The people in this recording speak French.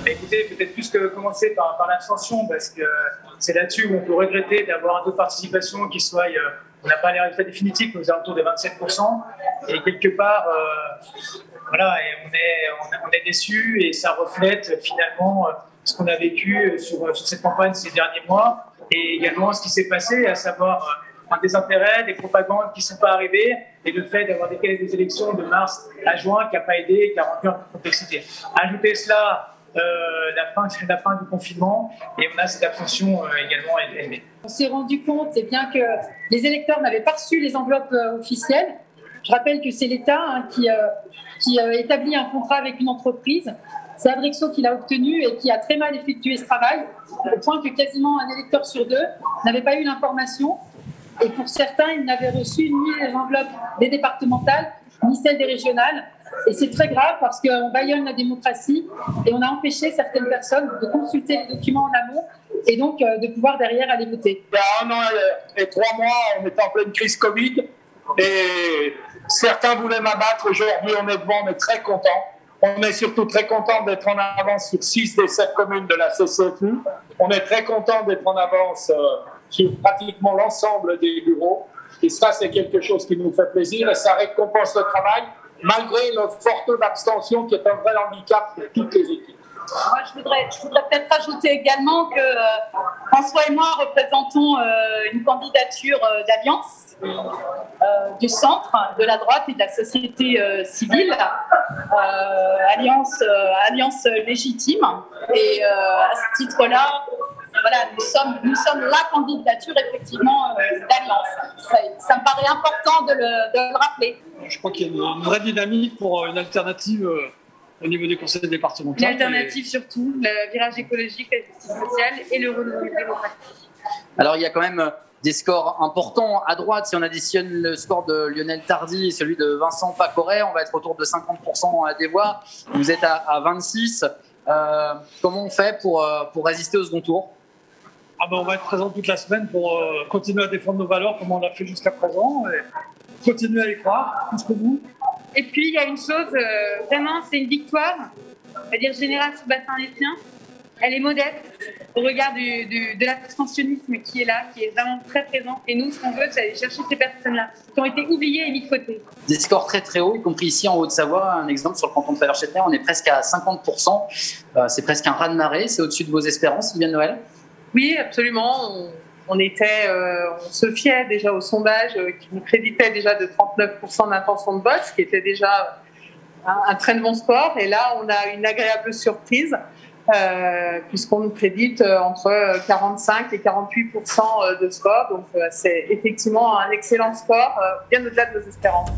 Écoutez, peut-être plus que commencer par l'abstention, parce que c'est là-dessus où on peut regretter d'avoir un taux de participation qui soit, on n'a pas les résultats définitifs, aux alentours de 27%, et quelque part, voilà, et on est déçus, et ça reflète finalement ce qu'on a vécu sur cette campagne ces derniers mois, et également ce qui s'est passé, à savoir un désintérêt, des propagandes qui ne sont pas arrivées, et le fait d'avoir décalé des élections de mars à juin qui n'a pas aidé, qui a rendu un peu de complexité. Ajoutez cela la fin du confinement, et on a cette abstention également élevée. On s'est rendu compte bien que les électeurs n'avaient pas reçu les enveloppes officielles. Je rappelle que c'est l'État qui établit un contrat avec une entreprise. C'est Adrexo qui l'a obtenu et qui a très mal effectué ce travail, au point que quasiment un électeur sur deux n'avait pas eu l'information. Et pour certains, ils n'avaient reçu ni les enveloppes des départementales, ni celles des régionales. Et c'est très grave parce qu'on bâillonne la démocratie et on a empêché certaines personnes de consulter les documents en amont et donc de pouvoir derrière aller voter. Il y a 1 an et 3 mois, on était en pleine crise Covid et certains voulaient m'abattre. Aujourd'hui, honnêtement, on est très contents. On est surtout très content d'être en avance sur 6 des 7 communes de la CCFU. On est très content d'être en avance sur pratiquement l'ensemble des bureaux. Et ça, c'est quelque chose qui nous fait plaisir et ça récompense le travail, malgré notre forte taux d'abstention qui est un vrai handicap pour toutes les équipes. Moi, je voudrais peut-être rajouter également que François et moi représentons une candidature d'alliance du centre, de la droite et de la société civile, alliance légitime. Et à ce titre-là, voilà, nous sommes la candidature effectivement d'alliance. Ça me paraît important de le rappeler. Je crois qu'il y a une vraie dynamique pour une alternative au niveau des conseils départementaux. Une alternative surtout, le virage écologique, la justice sociale et le renouveau démocratique. Alors il y a quand même des scores importants à droite. Si on additionne le score de Lionel Tardy et celui de Vincent Pacoret, on va être autour de 50% des voix. Vous êtes à 26%. Comment on fait pour résister au second tour ? On va être présent toute la semaine pour continuer à défendre nos valeurs comme on l'a fait jusqu'à présent et continuer à y croire jusqu'au bout. Et puis il y a une chose, vraiment c'est une victoire, on va dire générale sur le bassin léthien. Elle est modeste au regard de l'abstentionnisme qui est là, qui est vraiment très présent. Et nous, ce qu'on veut, c'est aller chercher ces personnes-là qui ont été oubliées et mises de côté. Des scores très très hauts, y compris ici en Haute-Savoie. Un exemple sur le canton de Fallère-Chêtenay, on est presque à 50%. C'est presque un raz-de-marée. C'est au-dessus de vos espérances, Sylviane Noël ? Oui, absolument. On se fiait déjà au sondage qui nous créditait déjà de 39% d'intention de vote, ce qui était déjà un très bon score. Et là, on a une agréable surprise puisqu'on nous crédite entre 45 et 48% de score. Donc, c'est effectivement un excellent score, bien au-delà de nos espérances.